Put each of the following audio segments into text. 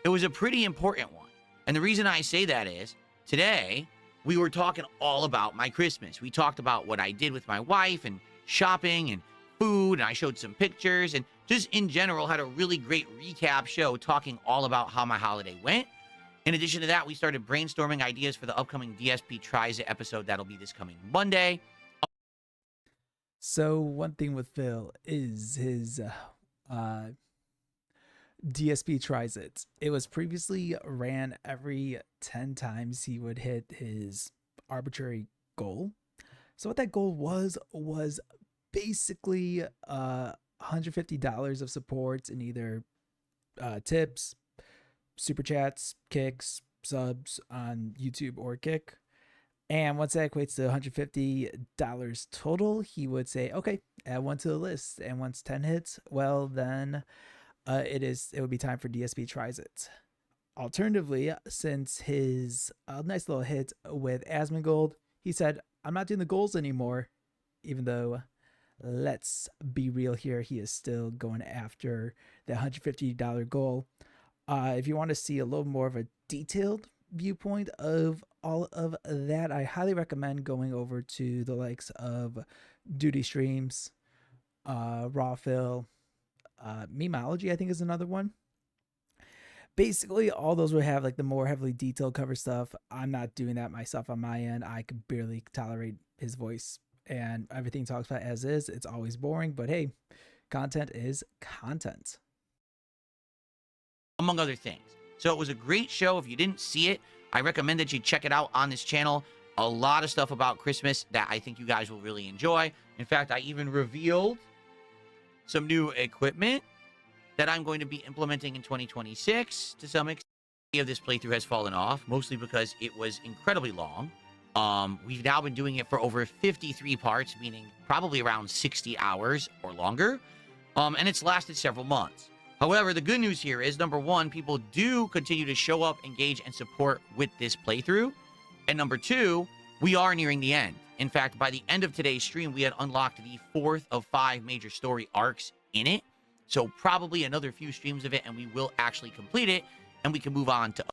It was a pretty important one. And the reason I say that is today we were talking all about my Christmas. We talked about what I did with my wife and shopping and food, and I showed some pictures and just in general had a really great recap show talking all about how my holiday went. In addition to that, we started brainstorming ideas for the upcoming DSP Tries It episode that'll be this coming Monday. So one thing with Phil is his DSP Tries It. It was previously ran every 10 times he would hit his arbitrary goal. So what that goal was basically $150 of supports in either tips, super chats, kicks, subs on YouTube or Kick. And once that equates to $150 total, he would say, okay, add one to the list. And once 10 hits, well, then it would be time for DSP Tries It. Alternatively, since his nice little hit with Asmongold, he said, I'm not doing the goals anymore, even though, let's be real here, he is still going after the $150 goal. If you want to see a little more of a detailed viewpoint of all of that, I highly recommend going over to the likes of Duty Streams, Raw Phil, Memeology, I think is another one. Basically, all those would have like the more heavily detailed cover stuff. I'm not doing that myself on my end. I could barely tolerate his voice, and everything talks about as is. It's always boring, but hey, content is content. Among other things. So it was a great show. If you didn't see it, I recommend that you check it out on this channel. A lot of stuff about Christmas that I think you guys will really enjoy. In fact, I even revealed some new equipment that I'm going to be implementing in 2026 to some extent. Of this playthrough has fallen off, mostly because it was incredibly long. We've now been doing it for over 53 parts, meaning probably around 60 hours or longer. And it's lasted several months. However, the good news here is, number one, people do continue to show up, engage, and support with this playthrough. And number two, we are nearing the end. In fact, by the end of today's stream, we had unlocked the 4th of 5 major story arcs in it. So probably another few streams of it, and we will actually complete it, and we can move on to...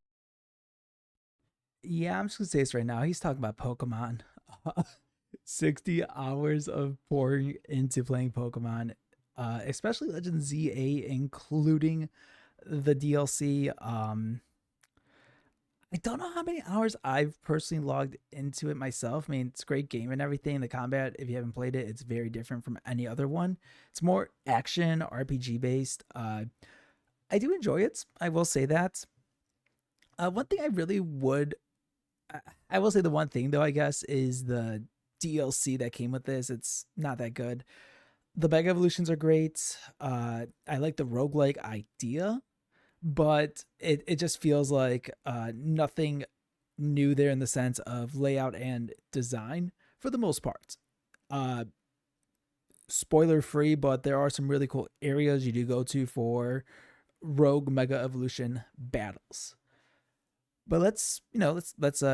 Yeah, I'm just going to say this right now. He's talking about Pokemon. 60 hours of pouring into playing Pokemon. Especially Legend ZA, including the DLC. I don't know how many hours I've personally logged into it myself. I mean, it's a great game and everything. The combat, if you haven't played it, it's very different from any other one. It's more action, RPG based. I do enjoy it. I will say that. One thing I really would... I will say the one thing, though, I guess, is the DLC that came with this. It's not that good. The Mega Evolutions are great. I like the roguelike idea, but it just feels like nothing new there in the sense of layout and design for the most part. Spoiler free, but there are some really cool areas you do go to for rogue Mega Evolution battles. But let's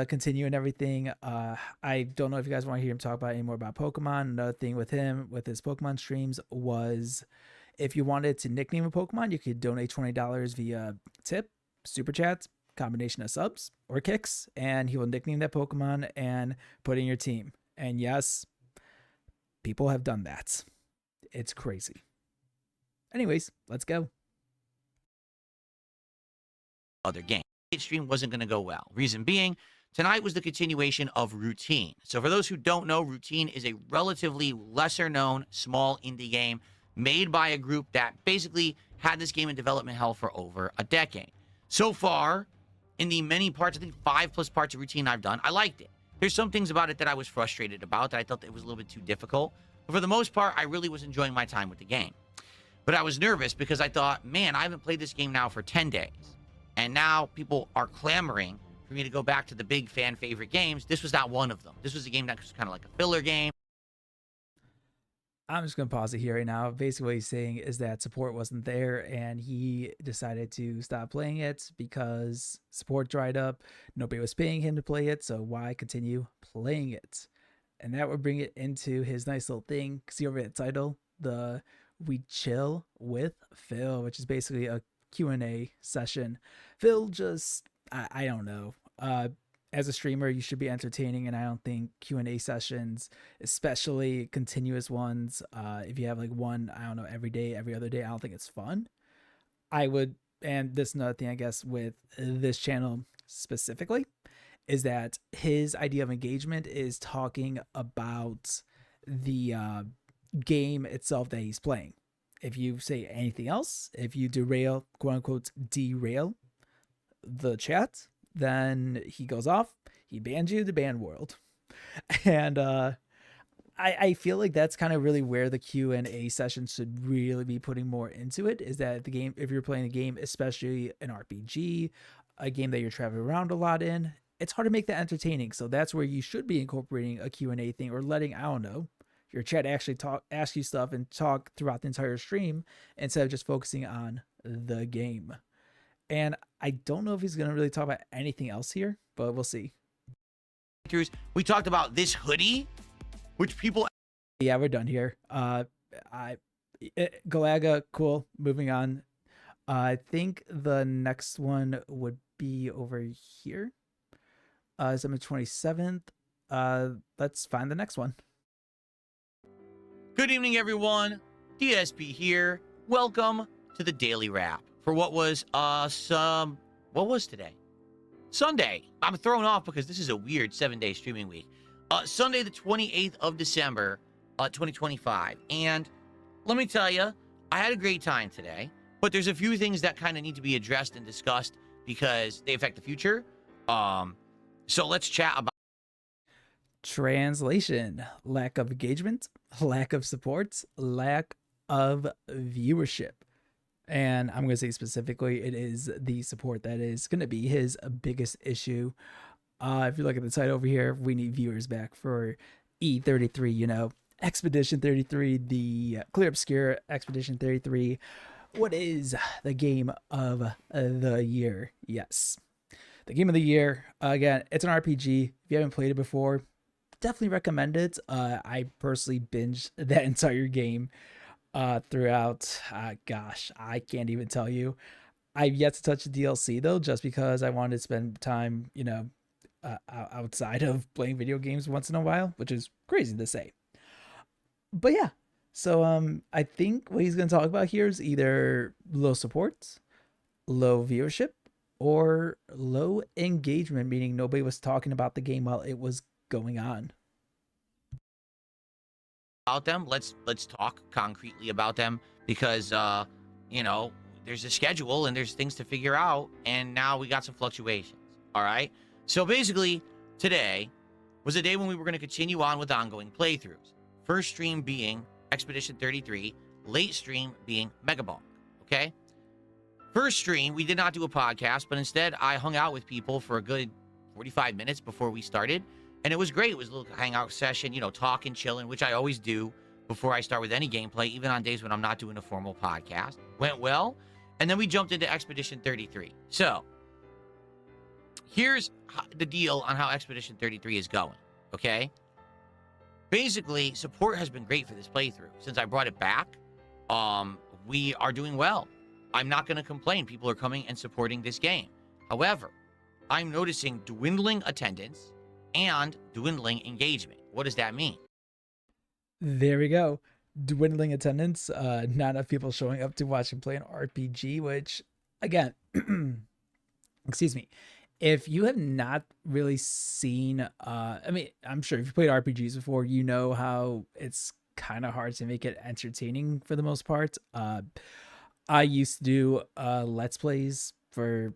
continue and everything. I don't know if you guys want to hear him talk about any more about Pokemon. Another thing with him, with his Pokemon streams, was if you wanted to nickname a Pokemon, you could donate $20 via tip, super chats, combination of subs or kicks, and he will nickname that Pokemon and put in your team. And yes, people have done that. It's crazy. Anyways, let's go. Other game. Stream wasn't going to go well. Reason being, tonight was the continuation of Routine. So for those who don't know, Routine is a relatively lesser known small indie game made by a group that basically had this game in development hell for over a decade. So far, in the many parts, I think 5+ parts of Routine I've done, I liked it. There's some things about it that I was frustrated about, that I thought that it was a little bit too difficult. But for the most part, I really was enjoying my time with the game. But I was nervous because I thought, man, I haven't played this game now for 10 days. And now people are clamoring for me to go back to the big fan favorite games. This was not one of them. This was a game that was kind of like a filler game. I'm just going to pause it here right now. Basically, what he's saying is that support wasn't there, and he decided to stop playing it because support dried up. Nobody was paying him to play it, so why continue playing it? And that would bring it into his nice little thing. See over the title, the We Chill with Phil, which is basically a Q&A session. Phil just, I don't know. As a streamer, you should be entertaining, and I don't think Q&A sessions, especially continuous ones, if you have like one, I don't know, every day, every other day, I don't think it's fun. I would, and this is another thing, I guess, with this channel specifically, is that his idea of engagement is talking about the game itself that he's playing. If you say anything else, if you derail, quote unquote, derail the chat, then he goes off, he bans you to ban world. And I feel like that's kind of really where the Q&A session should really be putting more into it, is that the game, if you're playing a game, especially an RPG, a game that you're traveling around a lot in, it's hard to make that entertaining. So that's where you should be incorporating a Q&A thing, or letting, I don't know, your chat actually ask you stuff and talk throughout the entire stream instead of just focusing on the game. And I don't know if he's going to really talk about anything else here, but we'll see. We talked about this hoodie, which people... Yeah, we're done here. Galaga, cool. Moving on. I think the next one would be over here. December 27th. Let's find the next one. Good evening, everyone. DSP here. Welcome to the Daily Wrap for what was what was today? Sunday. I'm thrown off because this is a weird 7-day streaming week. Sunday, the 28th of December, 2025. And let me tell you, I had a great time today, but there's a few things that kind of need to be addressed and discussed because they affect the future. So let's chat about Translation: lack of engagement, lack of support, lack of viewership. And I'm going to say specifically, it is the support that is going to be his biggest issue. If you look at the title over here, we need viewers back for E33, you know, Expedition 33, the Clear Obscure Expedition 33. What is the game of the year? Yes, the game of the year. Again, it's an RPG. If you haven't played it before, definitely recommend it. I personally binged that entire game throughout. Gosh, I can't even tell you. I've yet to touch the DLC though, just because I wanted to spend time, you know, outside of playing video games once in a while, which is crazy to say. But yeah, so I think what he's going to talk about here is either low support, low viewership, or low engagement, meaning nobody was talking about the game while it was going on. About them. Let's talk concretely about them because you know, there's a schedule and there's things to figure out, and now we got some fluctuations. All right. So basically, today was a day when we were going to continue on with ongoing playthroughs. First stream being Expedition 33, late stream being Megabonk. Okay. First stream, we did not do a podcast, but instead I hung out with people for a good 45 minutes before we started. And it was great. It was a little hangout session, you know, talking, chilling, which I always do before I start with any gameplay, even on days when I'm not doing a formal podcast. Went well. And then we jumped into Expedition 33. So here's the deal on how Expedition 33 is going, okay? Basically, support has been great for this playthrough. Since I brought it back, we are doing well. I'm not going to complain. People are coming and supporting this game. However, I'm noticing dwindling attendance and dwindling engagement. What does that mean? There we go. Dwindling attendance. Not enough people showing up to watch and play an RPG, which, again, excuse me, if you have not really seen, I mean, I'm sure if you played RPGs before, you know how it's kind of hard to make it entertaining for the most part. I used to do Let's Plays for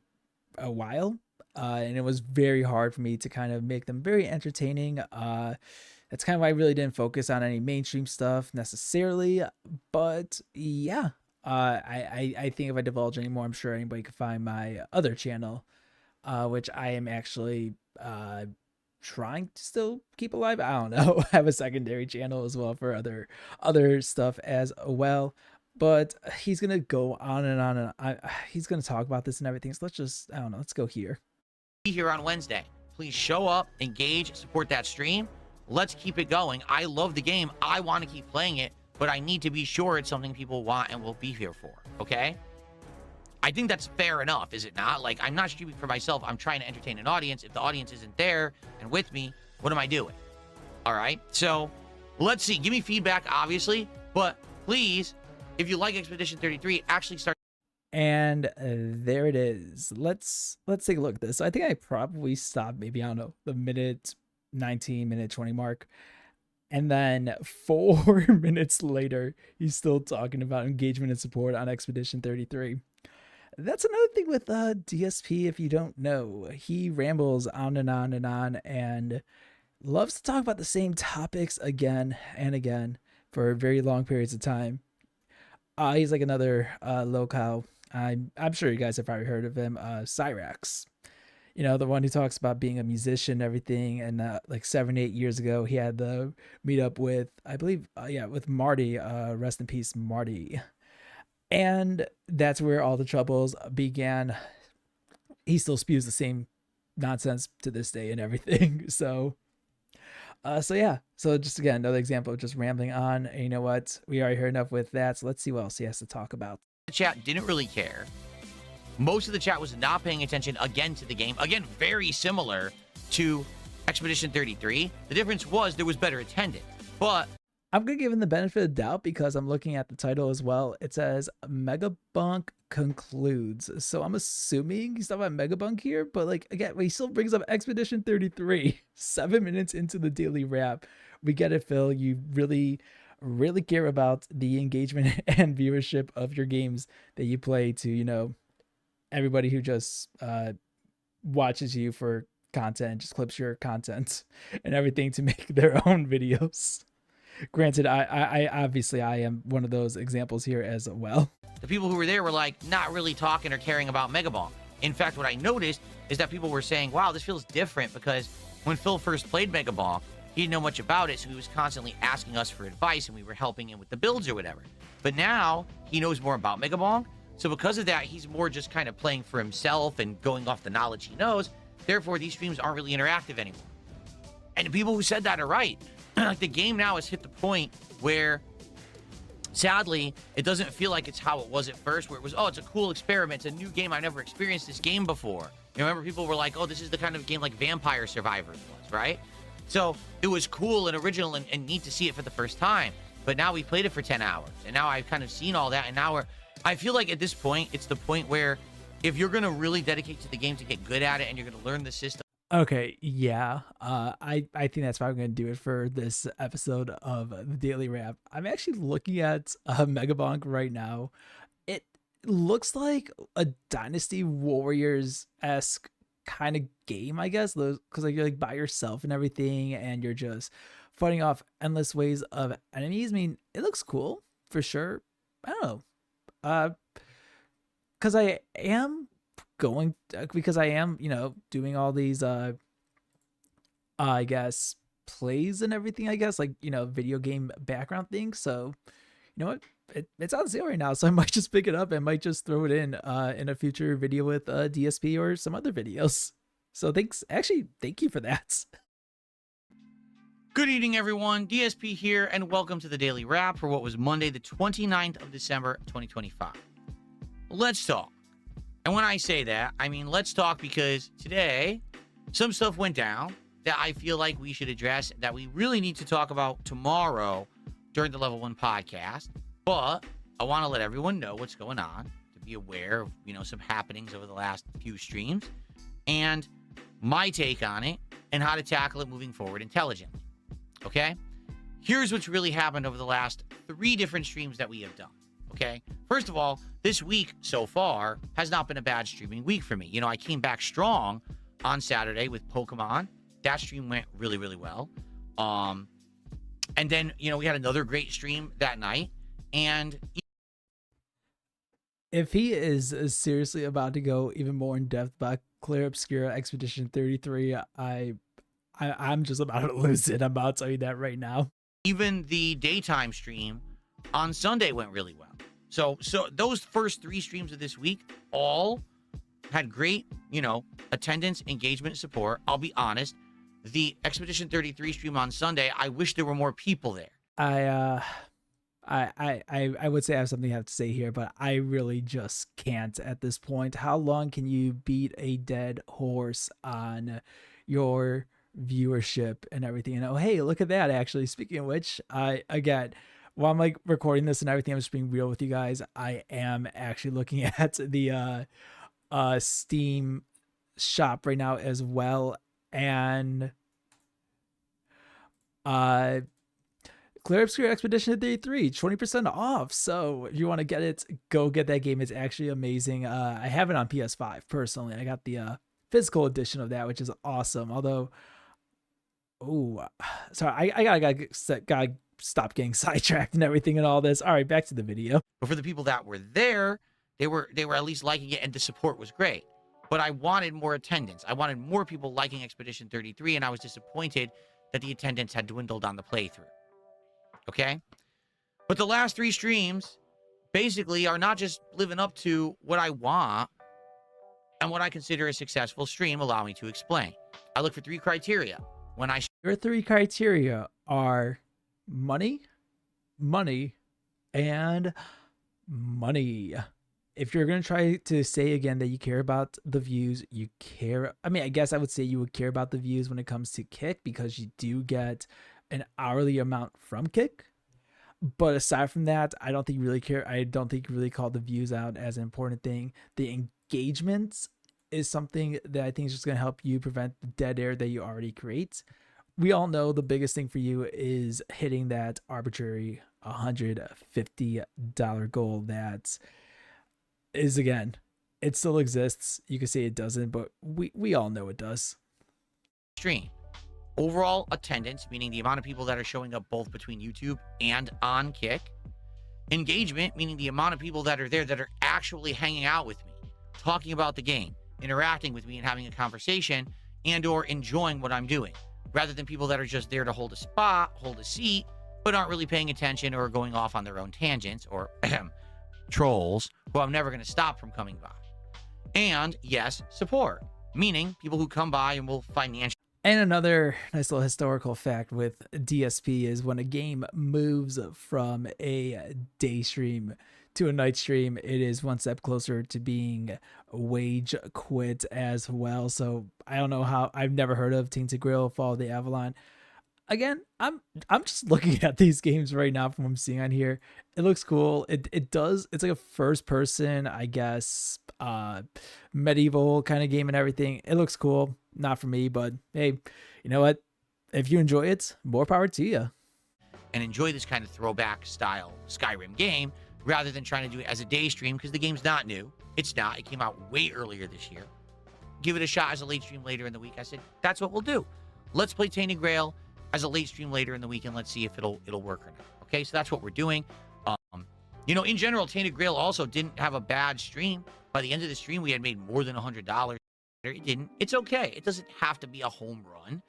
a while. And it was very hard for me to kind of make them very entertaining. That's kind of why I really didn't focus on any mainstream stuff necessarily. But yeah, I think if I divulge anymore, I'm sure anybody could find my other channel, which I am actually trying to still keep alive. I don't know. I have a secondary channel as well for other stuff as well. But he's going to go on and on, and he's going to talk about this and everything. So let's just, I don't know, let's go here. Here on Wednesday. Please show up, engage, support that stream. Let's keep it going. I love the game. I want to keep playing it, but I need to be sure it's something people want and will be here for, okay? I think that's fair enough, is it not? Like, I'm not streaming for myself. I'm trying to entertain an audience. If the audience isn't there and with me, what am I doing? All right. So let's see. Give me feedback, obviously. But please, if you like Expedition 33, actually start. And there it is. Let's take a look at this. So I think I probably stopped maybe, I don't know, the minute 19, minute 20 mark. And then 4 minutes later, he's still talking about engagement and support on Expedition 33. That's another thing with DSP, if you don't know. He rambles on and on and on and loves to talk about the same topics again and again for very long periods of time. He's like another locale. I'm sure you guys have probably heard of him, Cyrax. You know, the one who talks about being a musician and everything. And like 7-8 years ago, he had the meetup with, I believe, with Marty. Rest in peace, Marty. And that's where all the troubles began. He still spews the same nonsense to this day and everything. So yeah. So just again, another example of just rambling on. And you know what? We already heard enough with that. So let's see what else he has to talk about. The chat didn't really care. Most of the chat was not paying attention again to the game. Again, very similar to Expedition 33. The difference was there was better attendance. But I'm going to give him the benefit of the doubt because I'm looking at the title as well. It says Megabunk concludes. So I'm assuming he's talking about Megabunk here. But like, again, he still brings up Expedition 33. 7 minutes into the daily wrap. We get it, Phil. You really care about the engagement and viewership of your games that you play to, you know, everybody who just watches you for content, just clips your content and everything to make their own videos. Granted, I obviously I am one of those examples here as well. the people who were there were like not really talking or caring about Megabonk. In fact, what I noticed is that people were saying, wow, this feels different, because when Phil first played Megabonk, he didn't know much about it, so he was constantly asking us for advice, and we were helping him with the builds or whatever. But now he knows more about Megabonk, so because of that, he's more just kind of playing for himself and going off the knowledge he knows. Therefore, these streams aren't really interactive anymore. And the people who said that are right. Like, the game now has hit the point where, sadly, it doesn't feel like it's how it was at first, where it was, oh, it's a cool experiment, it's a new game, I've never experienced this game before. You remember people were like, oh, this is the kind of game like Vampire Survivors was, right? So it was cool and original and neat to see it for the first time. But now we played it for 10 hours, and now I've kind of seen all that, and now I feel like at this point, it's the point where if you're going to really dedicate to the game to get good at it and you're going to learn the system. Okay, yeah. I think that's probably going to do it for this episode of the Daily Wrap. I'm actually looking at Megabonk right now. It looks like a Dynasty Warriors-esque kind of game, I guess, because like you're like by yourself and everything, and you're just fighting off endless waves of enemies. I mean, it looks cool for sure. I don't know. Because I am you know, doing all these I guess plays and everything, I guess, like, you know, video game background things. So you know what, it's on sale right now, so I might just pick it up and might just throw it in a future video with DSP or some other videos. So thank you for that. Good evening, everyone. DSP here, and welcome to the Daily Wrap for what was Monday, the 29th of December, 2025. Let's talk. And when I say that, I mean let's talk, because today some stuff went down that I feel like we should address, that we really need to talk about tomorrow during the Level 1 podcast. But I want to let everyone know what's going on, to be aware of, you know, some happenings over the last few streams, and my take on it, and how to tackle it moving forward intelligently. Okay? Here's what's really happened over the last 3 different streams that we have done. Okay? First of all, this week so far has not been a bad streaming week for me. You know, I came back strong on Saturday with Pokemon. That stream went really, really well. And then, you know, we had another great stream that night. And if he is seriously about to go even more in depth about Clear Obscura Expedition 33, I'm just about to lose it. I'm about to tell you that right now. Even the daytime stream on Sunday went really well. So those first 3 streams of this week all had great, you know, attendance, engagement, support. I'll be honest, the Expedition 33 stream on Sunday, I wish there were more people there. I I would say I have something I have to say here, but I really just can't at this point. How long can you beat a dead horse on your viewership and everything? And oh, hey, look at that. Actually, speaking of which, I again, while I'm like recording this and everything, I'm just being real with you guys. I am actually looking at the Steam shop right now as well, and uh Clear Obscure Expedition 33, 20% off. So if you want to get it, go get that game. It's actually amazing. I have it on PS5 personally. I got the physical edition of that, which is awesome. Although, oh, sorry, I gotta stop getting sidetracked and everything and all this. All right, back to the video. But for the people that were there, they were at least liking it, and the support was great. But I wanted more attendance. I wanted more people liking Expedition 33, and I was disappointed that the attendance had dwindled on the playthrough. Okay? But the last 3 streams basically are not just living up to what I want and what I consider a successful stream. Allow me to explain. I look for 3 criteria. When I Your 3 criteria are money, money, and money. If you're going to try to say again that you care about the views, I guess I would say you would care about the views when it comes to Kick, because you do get an hourly amount from Kick. But aside from that, I don't think you really care. I don't think you really call the views out as an important thing. The engagements is something that I think is just going to help you prevent the dead air that you already create. We all know the biggest thing for you is hitting that arbitrary $150 goal that is, again, it still exists. You can say it doesn't, but we all know it does. stream, overall attendance, meaning the amount of people that are showing up both between YouTube and on Kick. Engagement, meaning the amount of people that are there that are actually hanging out with me, talking about the game, interacting with me and having a conversation, and or enjoying what I'm doing, rather than people that are just there to hold a spot, hold a seat, but aren't really paying attention or going off on their own tangents, or trolls who I'm never going to stop from coming by. And yes, support, meaning people who come by and will financially. And another nice little historical fact with DSP is when a game moves from a day stream to a night stream, it is one step closer to being wage quit as well. So I don't know how, I've never heard of Tainted Grail, Fall of the Avalon. Again, I'm just looking at these games right now from what I'm seeing on here. It looks cool. It's like a first person, I guess, medieval kind of game and everything. It looks cool. Not for me, but hey, you know what? If you enjoy it, more power to you. And enjoy this kind of throwback style Skyrim game rather than trying to do it as a day stream, because the game's not new. It's not. It came out way earlier this year. Give it a shot as a late stream later in the week. I said, that's what we'll do. Let's play Tainted Grail as a late stream later in the week, and let's see if it'll work or not. Okay, so that's what we're doing. In general, Tainted Grail also didn't have a bad stream. By the end of the stream, we had made more than $100. It didn't. It's okay. It doesn't have to be a home run.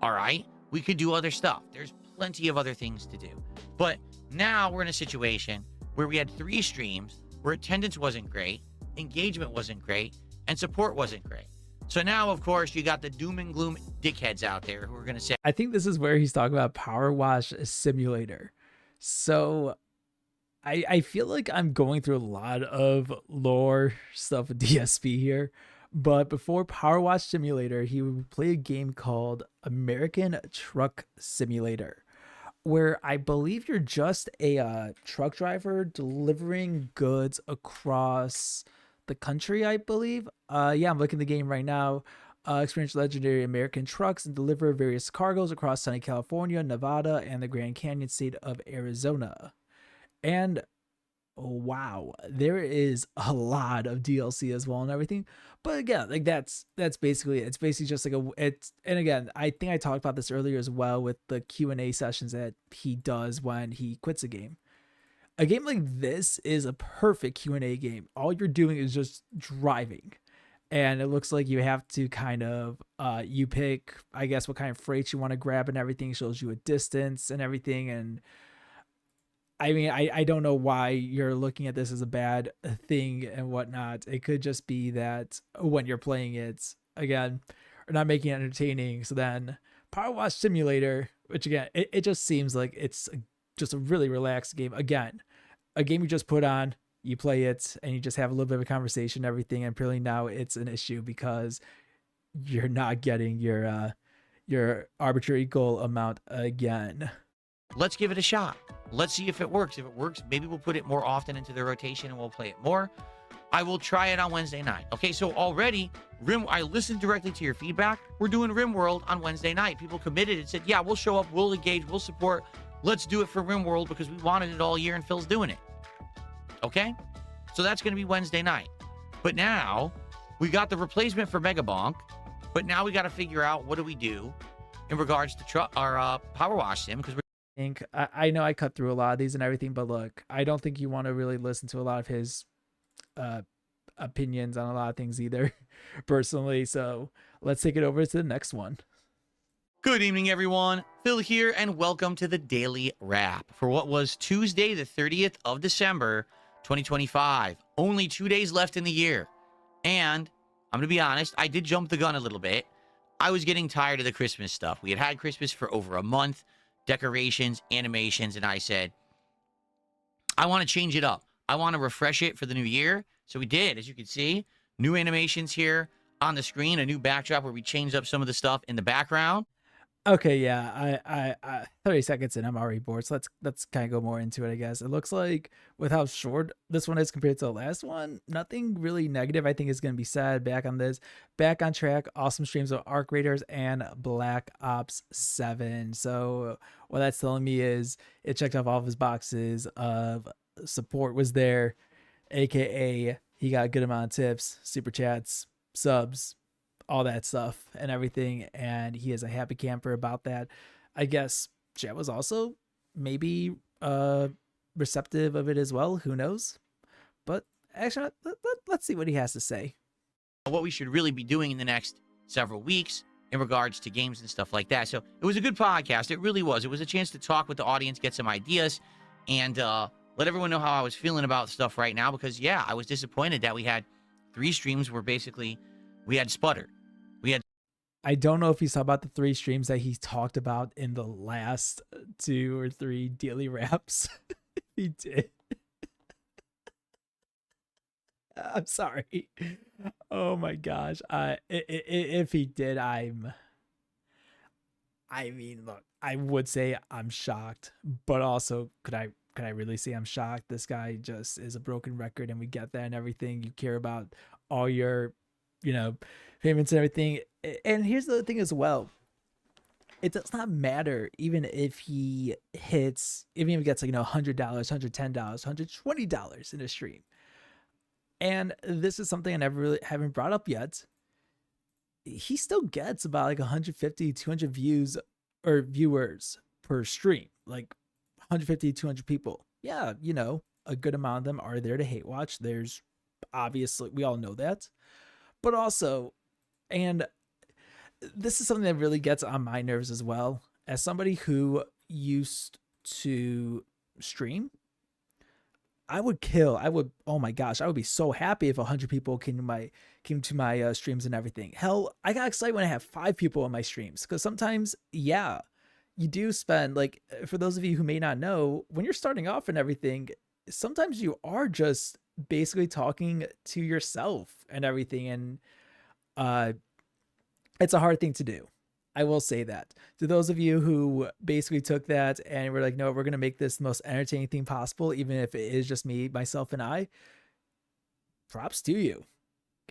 All right, we could do other stuff. There's plenty of other things to do. But now we're in a situation where we had 3 streams where attendance wasn't great, engagement wasn't great, and support wasn't great. So now, of course, you got the doom and gloom dickheads out there who are going to say, I think this is where he's talking about Power Wash Simulator. So I feel like I'm going through a lot of lore stuff with DSP here. But before Power Wash Simulator, he would play a game called American Truck Simulator, where I believe you're just a truck driver delivering goods across the country, I believe. Yeah, I'm looking at the game right now. Experience legendary American trucks and deliver various cargoes across sunny California, Nevada, and the Grand Canyon state of Arizona. And wow, there is a lot of DLC as well and everything. But again, like that's basically it. It's basically just like and again, I think I talked about this earlier as well with the Q&A sessions that he does when he quits a game. A game like this is a perfect Q&A game. All you're doing is just driving. And it looks like you have to kind of, you pick, I guess, what kind of freight you want to grab and everything. It shows you a distance and everything. And I mean, I don't know why you're looking at this as a bad thing and whatnot. It could just be that when you're playing it, again, or not making it entertaining. So then Power Wash Simulator, which again, it just seems like it's just a really relaxed game. Again, a game you just put on, you play it, and you just have a little bit of a conversation and everything. And apparently now it's an issue because you're not getting your arbitrary goal amount again. Let's give it a shot. Let's see if it works. If it works, maybe we'll put it more often into the rotation and we'll play it more. I will try it on Wednesday night. Okay, so already, I listened directly to your feedback. We're doing RimWorld on Wednesday night. People committed and said, yeah, we'll show up, we'll engage, we'll support. Let's do it for RimWorld because we wanted it all year and Phil's doing it. Okay? So that's going to be Wednesday night. But now, we got the replacement for Megabonk. But now we got to figure out what do we do in regards to our Power Wash Sim, because I know I cut through a lot of these and everything, but look, I don't think you want to really listen to a lot of his opinions on a lot of things either, personally. So let's take it over to the next one. Good evening, everyone. Phil here, and welcome to the Daily Wrap for what was Tuesday, the 30th of December, 2025. Only 2 days left in the year. And I'm going to be honest, I did jump the gun a little bit. I was getting tired of the Christmas stuff. We had Christmas for over a month, decorations, animations, and I said, I want to change it up. I want to refresh it for the new year. So we did, as you can see, new animations here on the screen, a new backdrop where we changed up some of the stuff in the background. Okay, yeah, I 30 seconds in, I'm already bored. So let's kind of go more into it, I guess. It looks like with how short this one is compared to the last one, nothing really negative I think is going to be said back on this. Back on track, awesome streams of Arc Raiders and Black Ops 7. So what that's telling me is it checked off all of his boxes of support was there, aka he got a good amount of tips, super chats, subs, all that stuff and everything, and he is a happy camper about that. I guess chat was also maybe receptive of it as well, who knows, but actually let's see what he has to say. What we should really be doing in the next several weeks in regards to games and stuff like that. So it was a good podcast. It really was. It was a chance to talk with the audience, get some ideas, and let everyone know how I was feeling about stuff right now, because yeah, I was disappointed that we had 3 streams where basically we had sputtered. I don't know if you saw about the 3 streams that he talked about in the last 2 or 3 daily wraps. He did. I'm sorry. Oh my gosh. If he did, I mean, look, I would say I'm shocked, but also could I really say I'm shocked? This guy just is a broken record, and we get that and everything. You care about all your, payments and everything. And here's the other thing as well. It does not matter even if he hits, even if he gets like, $100, $110, $120 in a stream. And this is something I never really haven't brought up yet. He still gets about like 150, 200 views or viewers per stream, like 150, 200 people. Yeah, a good amount of them are there to hate watch. There's obviously, we all know that. But also, and this is something that really gets on my nerves as well. As somebody who used to stream, oh my gosh, I would be so happy if 100 people came to my streams and everything. Hell, I got excited when I have 5 people on my streams, because sometimes, yeah, you do spend, like, for those of you who may not know, when you're starting off and everything, sometimes you are just basically talking to yourself and everything, and it's a hard thing to do. I will say that. To those of you who basically took that and were like, no, we're going to make this the most entertaining thing possible, even if it is just me, myself, and I, props to you.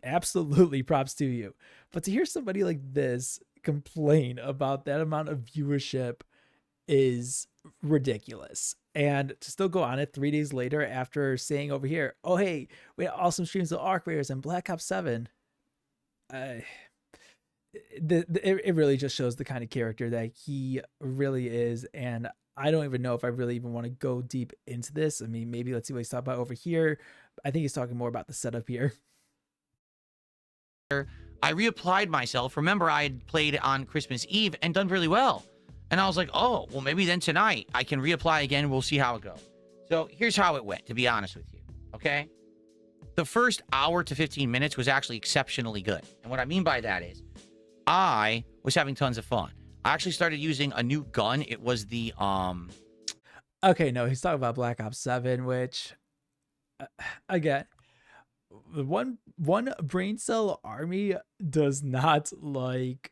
Absolutely props to you. But to hear somebody like this complain about that amount of viewership is ridiculous. And to still go on it 3 days later after saying over here, oh, hey, we had awesome streams of Arc Raiders and Black Ops 7. It really just shows the kind of character that he really is. And I don't even know if I really even want to go deep into this. I mean, maybe let's see what he's talking about over here. I think he's talking more about the setup here. I reapplied myself. Remember, I had played on Christmas Eve and done really well. And I was like, oh, well, maybe then tonight I can reapply again. We'll see how it goes. So here's how it went, to be honest with you. Okay? The first hour to 15 minutes was actually exceptionally good. And what I mean by that is I was having tons of fun. I actually started using a new gun. It was the Okay, no, he's talking about Black Ops 7, which uh, again, the one brain cell army does not like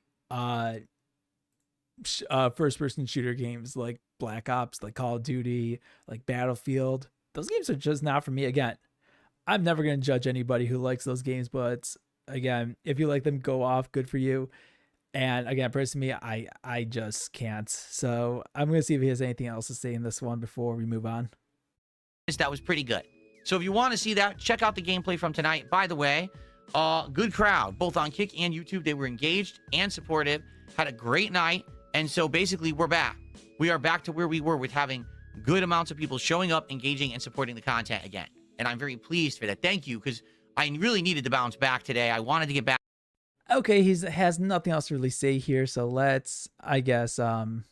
first person shooter games like Black Ops, like Call of Duty, like Battlefield. Those games are just not for me. Again, I'm never going to judge anybody who likes those games, but again, if you like them, go off, good for you. And again, personally, I just can't. So I'm going to see if he has anything else to say in this one before we move on. That was pretty good. So if you want to see that, check out the gameplay from tonight. By the way, good crowd, both on Kick and YouTube. They were engaged and supportive, had a great night. And so basically, we're back. We are back to where we were with having good amounts of people showing up, engaging, and supporting the content again. And I'm very pleased for that. Thank you, because I really needed to bounce back today. I wanted to get back. Okay, he has nothing else to really say here, so let's, I guess, oh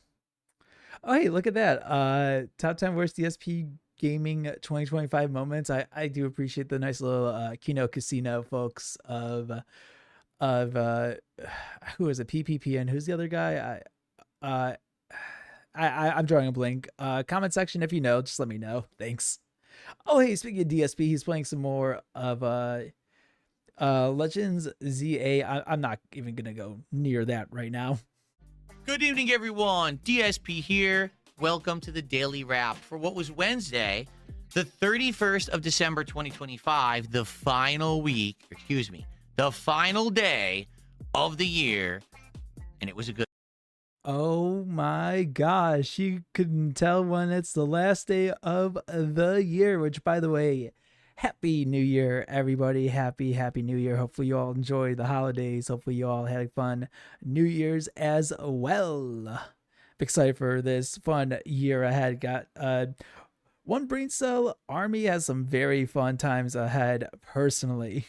hey, look at that. Top 10 worst DSP gaming 2025 moments. I do appreciate the nice little Kino Casino folks of who is it, PPP, and who's the other guy? I'm drawing a blank. Comment section if you know, just let me know. Thanks. Oh hey, speaking of DSP, he's playing some more of Legends ZA. I'm not even gonna go near that right now. Good evening, everyone. DSP here. Welcome to the Daily Wrap for what was Wednesday, the 31st of December, 2025, the final week, the final day of the year, and it was a good. Oh my gosh, you couldn't tell when it's the last day of the year, which, by the way, Happy New Year, everybody. Happy New Year. Hopefully you all enjoyed the holidays. Hopefully you all had fun New Year's as well. Excited for this fun year ahead. Got one brain cell army has some very fun times ahead personally.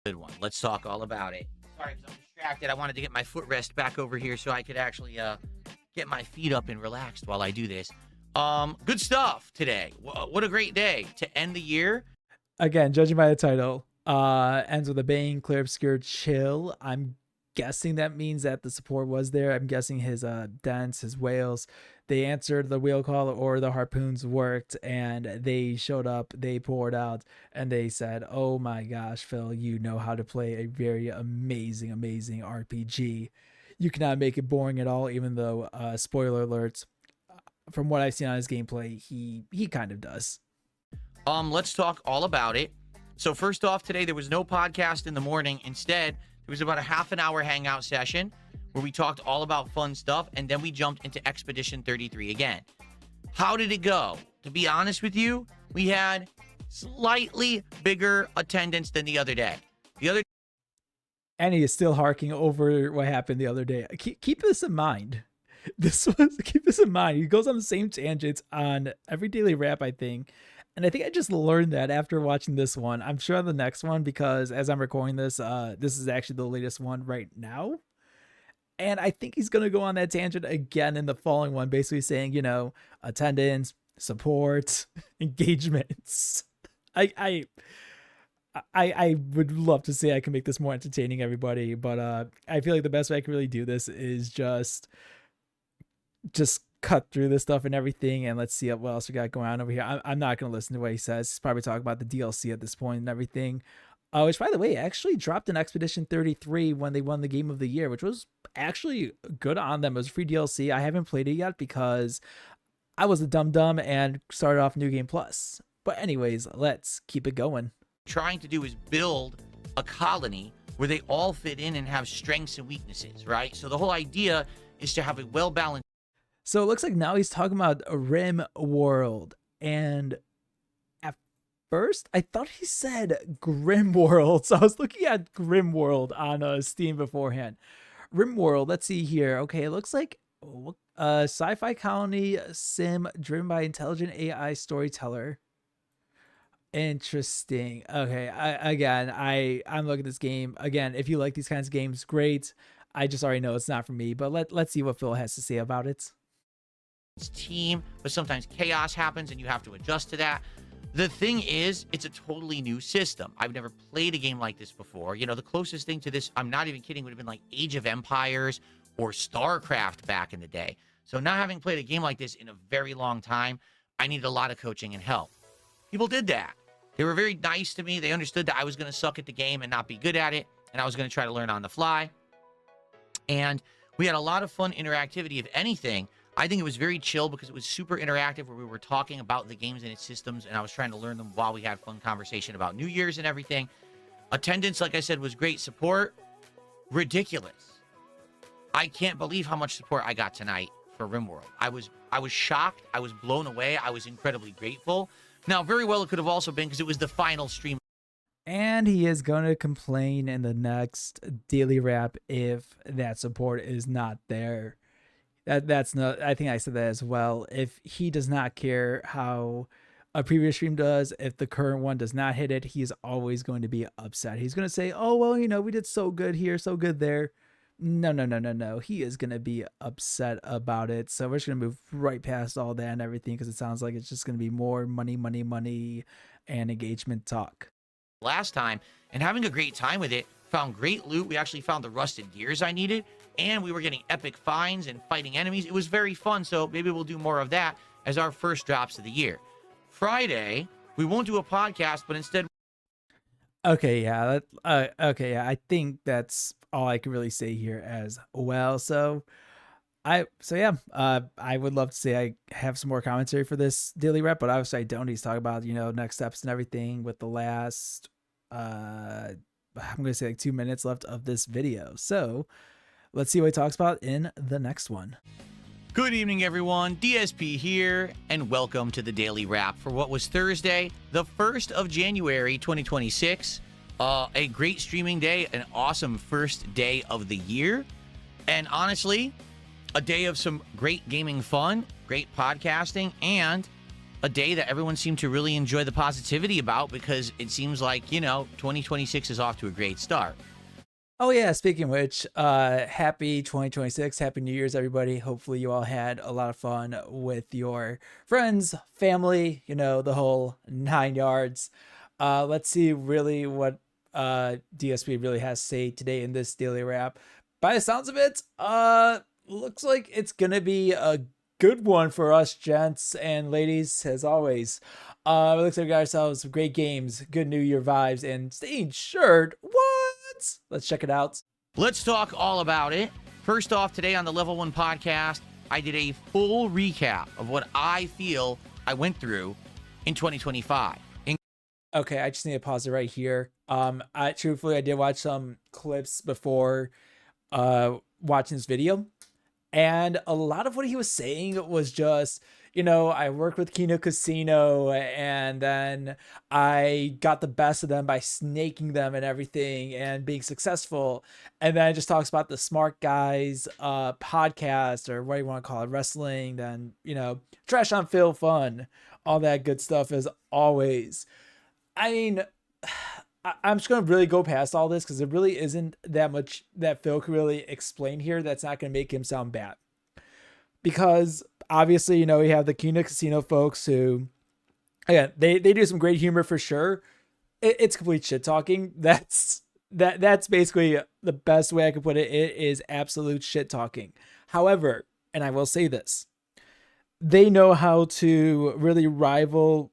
Good one. Let's talk all about it. Sorry, because I'm distracted. I wanted to get my footrest back over here so I could actually get my feet up and relaxed while I do this. Good stuff today. What a great day to end the year. Again, judging by the title, ends with a bang, clear, obscure, chill. I'm guessing that means that the support was there. I'm guessing his dents, his whales, they answered the whale call, or the harpoons worked and they showed up, they poured out, and they said, oh my gosh, Phil, you know how to play a very amazing RPG. You cannot make it boring at all, even though spoiler alerts, from what I've seen on his gameplay, he kind of does. Let's talk all about it. So first off, today there was no podcast in the morning. Instead, there was about a half an hour hangout session where we talked all about fun stuff, and then we jumped into Expedition 33 again. How did it go? To be honest with you, we had slightly bigger attendance than the other day. And he is still harking over what happened the other day. Keep this in mind. Keep this in mind. He goes on the same tangents on every daily wrap, I think. And I think I just learned that after watching this one. I'm sure on the next one, because as I'm recording this, this is actually the latest one right now. And I think he's going to go on that tangent again in the following one, basically saying, you know, attendance, support, engagements. I would love to say I can make this more entertaining, everybody, but I feel like the best way I can really do this is just cut through this stuff and everything, and let's see what else we got going on over here. I'm not going to listen to what he says. He's probably talking about the DLC at this point and everything. Which, by the way, actually dropped in Expedition 33 when they won the Game of the Year, which was actually good on them. It was free DLC. I haven't played it yet because I was a dum-dum and started off New Game Plus. But anyways, let's keep it going. Trying to do is build a colony where they all fit in and have strengths and weaknesses, right? So the whole idea is to have a well-balanced. So it looks like now he's talking about Rim World, and first, I thought he said Grim World, so I was looking at Grim World on Steam beforehand. Rim World, let's see here. Okay, it looks like a sci-fi colony sim driven by intelligent AI storyteller. Interesting. Okay, I'm looking at this game. Again, if you like these kinds of games, great. I just already know it's not for me, but let's see what Phil has to say about it. Team, but sometimes chaos happens and you have to adjust to that. The thing is, it's a totally new system. I've never played a game like this before. You know, the closest thing to this, I'm not even kidding, would have been like Age of Empires or StarCraft back in the day. So not having played a game like this in a very long time, I needed a lot of coaching and help. People did that. They were very nice to me. They understood that I was going to suck at the game and not be good at it, and I was going to try to learn on the fly. And we had a lot of fun interactivity. If anything, I think it was very chill because it was super interactive, where we were talking about the games and its systems, and I was trying to learn them while we had fun conversation about New Year's and everything. Attendance, like I said, was great. Support, ridiculous. I can't believe how much support I got tonight for RimWorld. I was shocked. I was blown away. I was incredibly grateful. Now, very well, it could have also been because it was the final stream. And he is going to complain in the next daily wrap if that support is not there. That's not, I think I said that as well. If he does not care how a previous stream does, if the current one does not hit it, he's always going to be upset. He's going to say, oh, well, we did so good here, so good there. No. He is going to be upset about it. So we're just going to move right past all that and everything, because it sounds like it's just going to be more money, and engagement talk. Last time, and having a great time with it. Found great loot. We actually found the rusted gears I needed, and we were getting epic finds and fighting enemies. It was very fun, so maybe we'll do more of that as our first drops of the year. Friday, we won't do a podcast, but instead... Okay, yeah. I think that's all I can really say here as well. I would love to say I have some more commentary for this daily rep, but obviously I don't. He's talking about, next steps and everything with the last, I'm going to say like 2 minutes left of this video. So let's see what he talks about in the next one. Good evening, everyone. DSP here, and welcome to the Daily Wrap for what was Thursday, the 1st of January, 2026. A great streaming day, an awesome first day of the year, and honestly, a day of some great gaming fun, great podcasting, and a day that everyone seemed to really enjoy the positivity about, because it seems like, 2026 is off to a great start. Oh yeah, speaking of which, happy 2026, happy New Year's, everybody. Hopefully you all had a lot of fun with your friends, family, the whole 9 yards. Let's see really what DSP really has to say today in this daily wrap. By the sounds of it, looks like it's gonna be a good one for us gents and ladies, as always. It looks like we got ourselves some great games, good New Year vibes, and stay insured. What? Let's check it out. Let's talk all about it. First off, today on the Level 1 podcast, I did a full recap of what I feel I went through in 2025. Okay, I just need to pause it right here. I did watch some clips before watching this video, and a lot of what he was saying was just, I worked with Kino Casino, and then I got the best of them by snaking them and everything and being successful. And then it just talks about the Smart Guys podcast, or what do you want to call it, wrestling, then, trash on Phil fun, all that good stuff as always. I mean, I'm just going to really go past all this because there really isn't that much that Phil can really explain here that's not going to make him sound bad. Because obviously, we have the Kino Casino folks who, again, they do some great humor for sure. It's complete shit talking. That's basically the best way I can put it. It is absolute shit talking. However, and I will say this, they know how to really rile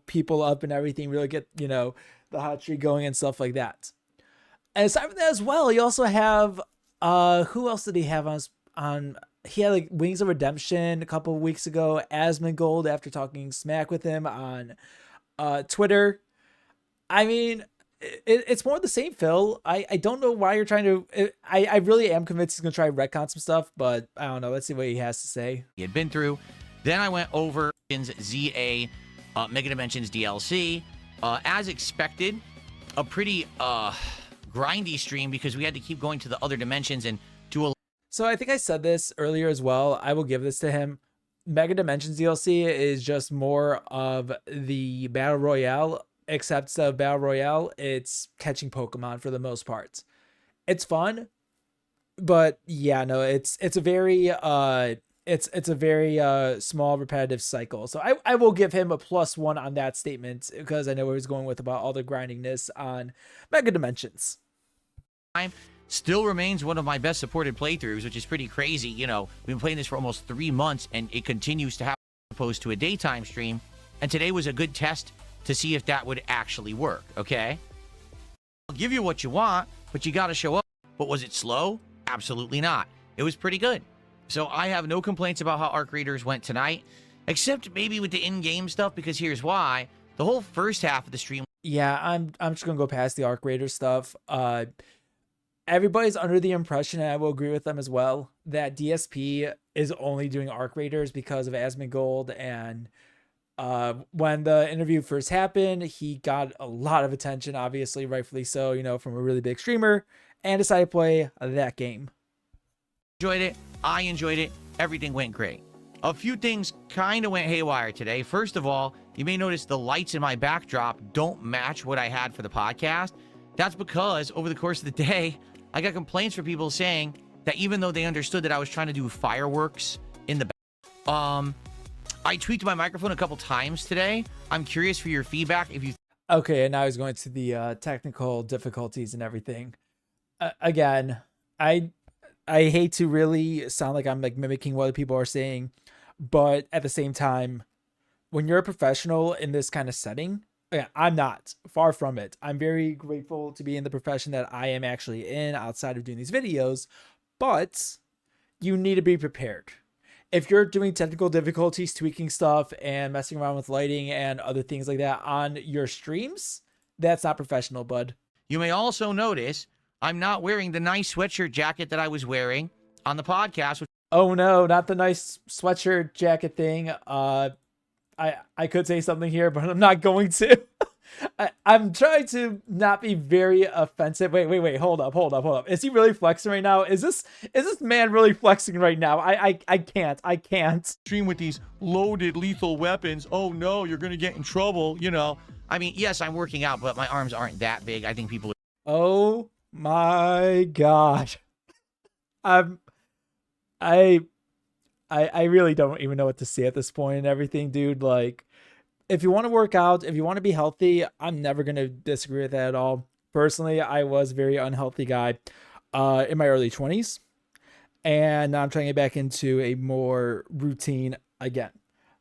people up and everything, really get, the hot streak going and stuff like that. And aside from that as well, you also have, who else did he have on he had like Wings of Redemption a couple of weeks ago, Asmongold, after talking smack with him on Twitter. I mean, it's more of the same, Phil. I don't know why you're trying to, I really am convinced he's going to try retcon some stuff, but I don't know. Let's see what he has to say. He had been through. Then I went over ZA Mega Dimensions DLC. As expected, a pretty grindy stream because we had to keep going to the other dimensions and do a... So I think I said this earlier as well. I will give this to him. Mega Dimensions DLC is just more of the Battle Royale, except instead of Battle Royale, it's catching Pokemon for the most part. It's fun, but yeah, no, it's a very it's a very small repetitive cycle. So I will give him a +1 on that statement because I know where he's going with about all the grindingness on Mega Dimensions. Still remains one of my best supported playthroughs, which is pretty crazy. We've been playing this for almost 3 months and it continues to have opposed to a daytime stream. And today was a good test to see if that would actually work, okay? I'll give you what you want, but you got to show up. But was it slow? Absolutely not. It was pretty good. So I have no complaints about how Arc Raiders went tonight, except maybe with the in-game stuff, because here's why. The whole first half of the stream. Yeah, I'm just gonna go past the Arc Raider stuff. Everybody's under the impression, and I will agree with them as well, that DSP is only doing Arc Raiders because of Asmongold. And when the interview first happened, he got a lot of attention, obviously, rightfully so, you know, from a really big streamer, and decided to play that game. Enjoyed it. I enjoyed it. Everything went great. A few things kind of went haywire today. First of all, you may notice the lights in my backdrop don't match what I had for the podcast. That's because over the course of the day, I got complaints from people saying that even though they understood that I was trying to do fireworks in the back, I tweaked my microphone a couple times today. I'm curious for your feedback. If you Okay, and now he's going to the technical difficulties and everything. Again, I hate to really sound like I'm like mimicking what other people are saying, but at the same time, when you're a professional in this kind of setting, I'm not, far from it. I'm very grateful to be in the profession that I am actually in outside of doing these videos, but you need to be prepared. If you're doing technical difficulties, tweaking stuff and messing around with lighting and other things like that on your streams, that's not professional, bud. You may also notice I'm not wearing the nice sweatshirt jacket that I was wearing on the podcast. Oh no, not the nice sweatshirt jacket thing. I could say something here, but I'm not going to. I'm trying to not be very offensive. Wait, hold up. Is he really flexing right now? Is this man really flexing right now? I can't. Stream with these loaded lethal weapons. Oh no, you're gonna get in trouble, you know. I mean, yes, I'm working out, but my arms aren't that big. I think people. Oh my god. I really don't even know what to say at this point and everything, dude. Like, if you want to work out, if you want to be healthy, I'm never going to disagree with that at all. Personally, I was a very unhealthy guy in my early 20s. And now I'm trying to get back into a more routine again.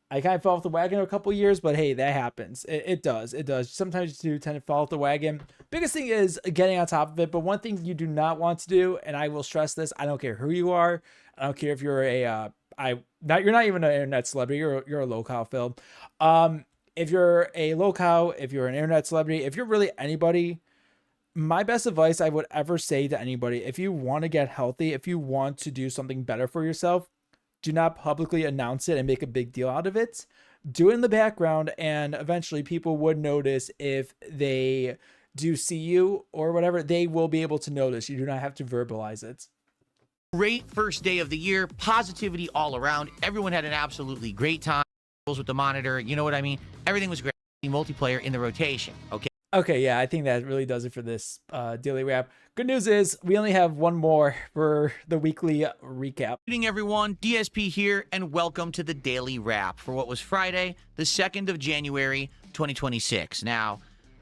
I kind of fell off the wagon a couple years, but hey, that happens. It does. Sometimes you do tend to fall off the wagon. Biggest thing is getting on top of it. But one thing you do not want to do, and I will stress this, I don't care who you are. I don't care if you're you're not even an internet celebrity. You're a local Phil. If you're a local, if you're an internet celebrity, if you're really anybody, my best advice I would ever say to anybody, if you want to get healthy, if you want to do something better for yourself, do not publicly announce it and make a big deal out of it. Do it in the background, and eventually people would notice. If they do see you or whatever, they will be able to notice. You do not have to verbalize it. Great first day of the year. Positivity all around. Everyone had an absolutely great time. With the monitor, you know what I mean? Everything was great. Multiplayer in the rotation, okay? Okay, yeah, I think that really does it for this daily wrap. Good news is we only have one more for the weekly recap. Good evening, everyone. DSP here, and welcome to the daily wrap for what was Friday, the 2nd of January, 2026. Now,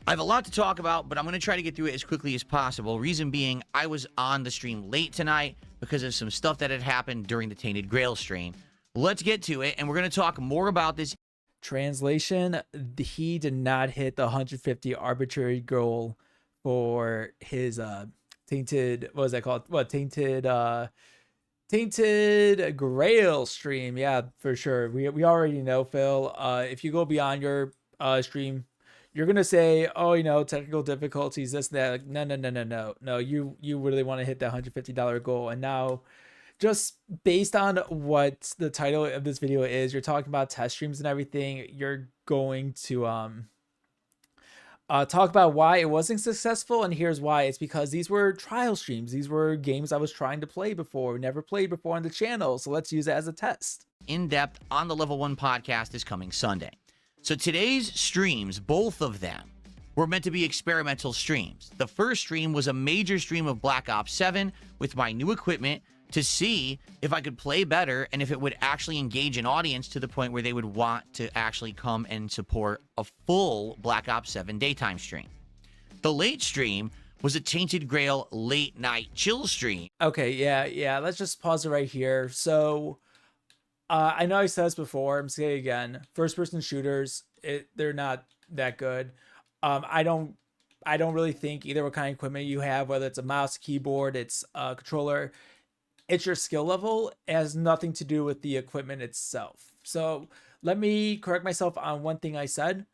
I have a lot to talk about, but I'm going to try to get through it as quickly as possible. Reason being, I was on the stream late tonight because of some stuff that had happened during the Tainted Grail stream. Let's get to it, and we're going to talk more about this. Translation, he did not hit the 150 arbitrary goal for his tainted, what was that called? What, tainted Grail stream. Yeah, for sure. We already know, Phil. If you go beyond your stream, you're gonna say, oh, you know, technical difficulties, this and that. Like, no. You really want to hit that $150 goal, and now, just based on what the title of this video is, you're talking about test streams and everything. You're going to talk about why it wasn't successful, and here's why. It's because these were trial streams. These were games I was trying to play before, never played before on the channel. So let's use it as a test. In depth on the Level 1 podcast is coming Sunday. So today's streams, both of them, were meant to be experimental streams. The first stream was a major stream of Black Ops 7 with my new equipment, to see if I could play better and if it would actually engage an audience to the point where they would want to actually come and support a full Black Ops 7 daytime stream. The late stream was a Tainted Grail late night chill stream. Okay, yeah. Let's just pause it right here. So I know I said this before. I'm saying it again. First person shooters, they're not that good. I don't really think either what kind of equipment you have, whether it's a mouse, keyboard, it's a controller, it's your skill level. It has nothing to do with the equipment itself. So let me correct myself on one thing I said.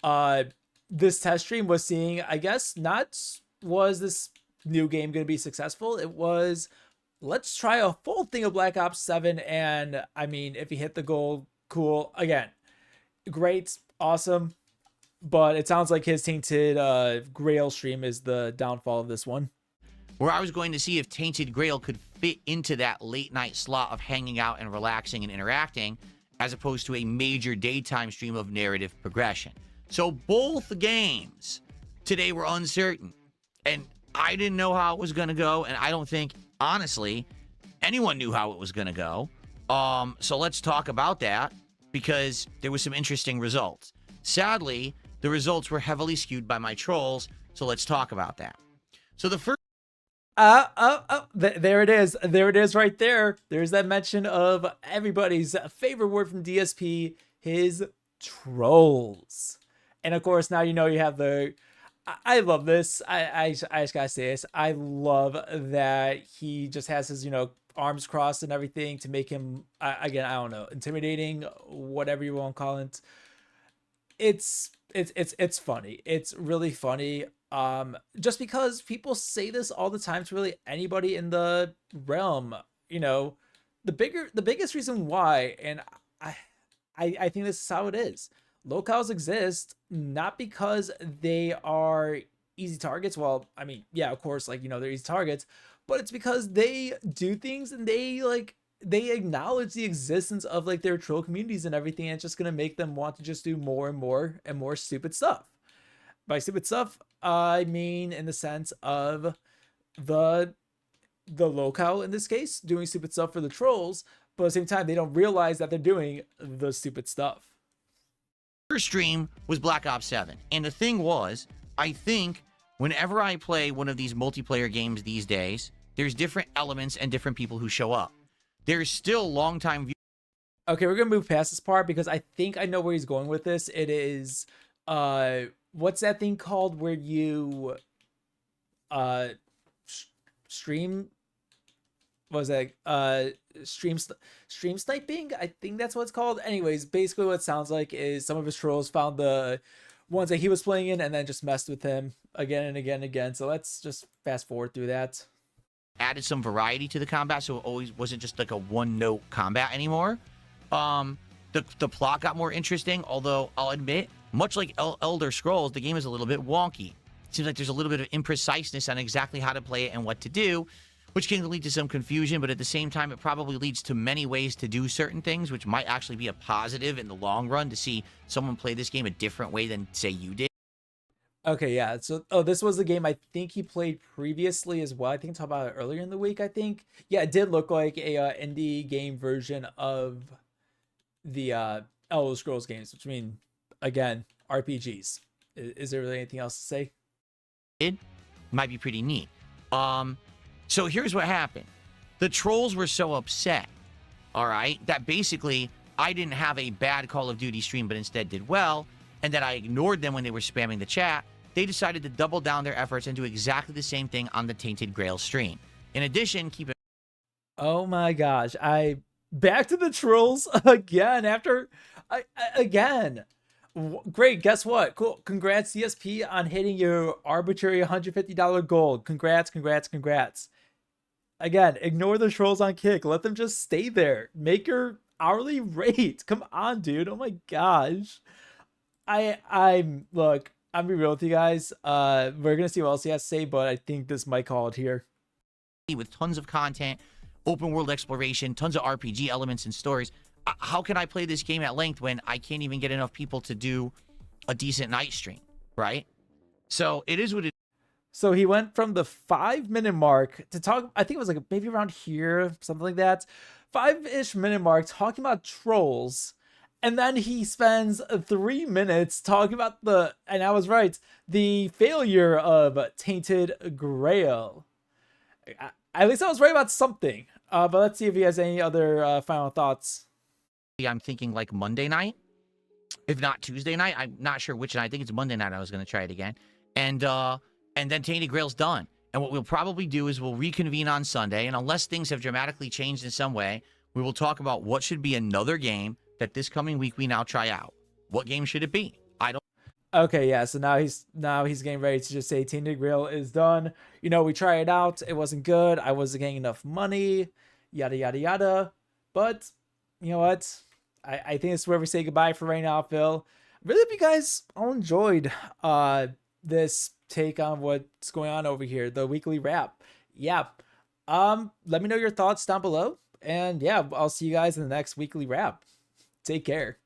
Uh, this test stream was seeing, I guess, not was this new game going to be successful. It was, let's try a full thing of Black Ops 7. And I mean, if you hit the goal, cool. Again, great, awesome. But it sounds like his Tainted Grail stream is the downfall of this one. Where I was going to see if Tainted Grail could fit into that late night slot of hanging out and relaxing and interacting, as opposed to a major daytime stream of narrative progression. So both games today were uncertain. And I didn't know how it was going to go. And I don't think, honestly, anyone knew how it was going to go. So let's talk about that, because there was some interesting results. Sadly, the results were heavily skewed by my trolls. So let's talk about that. So the first... There it is. There it is right there. There's that mention of everybody's favorite word from DSP, his trolls. And of course, now you know you have the... I love this. I just gotta say this. I love that he just has his, arms crossed and everything to make him, again, I don't know, intimidating, whatever you want to call it. It's funny. It's really funny. Just because people say this all the time to really anybody in the realm, the biggest reason why, and I think this is how it is. Locales exist not because they are easy targets. Well, I mean, yeah, of course, they're easy targets, but it's because they do things and they acknowledge the existence of their troll communities and everything. And it's just gonna make them want to just do more and more and more stupid stuff. By stupid stuff, I mean in the sense of the locale in this case doing stupid stuff for the trolls, but at the same time they don't realize that they're doing the stupid stuff. First stream was Black Ops 7, and the thing was, I think whenever I play one of these multiplayer games these days, there's different elements and different people who show up. There's still longtime viewers. Okay, we're gonna move past this part because I think I know where he's going with this. It is what's that thing called where you stream, what was that, stream sniping? I think that's what it's called. Anyways, basically what it sounds like is some of his trolls found the ones that he was playing in and then just messed with him again and again and again. So let's just fast forward through that. Added some variety to the combat, so it always wasn't just like a one-note combat anymore. The plot got more interesting, although I'll admit, much like Elder Scrolls, the game is a little bit wonky. It seems like there's a little bit of impreciseness on exactly how to play it and what to do, which can lead to some confusion, but at the same time, it probably leads to many ways to do certain things, which might actually be a positive in the long run to see someone play this game a different way than, say, you did. Okay, yeah. So, this was the game I think he played previously as well. I think I talked about it earlier in the week, I think. Yeah, it did look like a indie game version of the Elder Scrolls games, which mean, again, RPGs. Is there really anything else to say? It might be pretty neat. So here's what happened. The trolls were so upset, all right, that basically I didn't have a bad Call of Duty stream, but instead did well, and that I ignored them when they were spamming the chat. They decided to double down their efforts and do exactly the same thing on the Tainted Grail stream. In addition, keep it... Oh my gosh. Back to the trolls again after... again. Great, guess what? Cool. Congrats, DSP, on hitting your arbitrary $150 goal. Congrats. Again, ignore the trolls on Kick. Let them just stay there. Make your hourly rate. Come on, dude. Oh my gosh. Look, I'm be real with you guys. We're gonna see what else he has to say, but I think this might call it here. With tons of content, open world exploration, tons of RPG elements and stories. How can I play this game at length when I can't even get enough people to do a decent night stream, right? So it is what it is. So he went from the 5-minute mark to talk, I think it was like maybe around here, something like that. 5-ish minute mark talking about trolls. And then he spends 3 minutes talking about and I was right, the failure of Tainted Grail. At least I was right about something. But let's see if he has any other final thoughts. I'm thinking like Monday night, if not Tuesday night. I'm not sure which night. I think it's Monday night I was going to try it again. And then Tainted Grail's done. And what we'll probably do is we'll reconvene on Sunday, and unless things have dramatically changed in some way, we will talk about what should be another game that this coming week we now try out. What game should it be? I don't. Okay, yeah. So now he's getting ready to just say Tainted Grail is done. You know, we tried it out. It wasn't good. I wasn't getting enough money. Yada yada yada. But you know what? I think it's where we say goodbye for right now, Phil. Really hope you guys all enjoyed this take on what's going on over here, the weekly wrap. Yeah. Let me know your thoughts down below. And yeah, I'll see you guys in the next weekly wrap. Take care.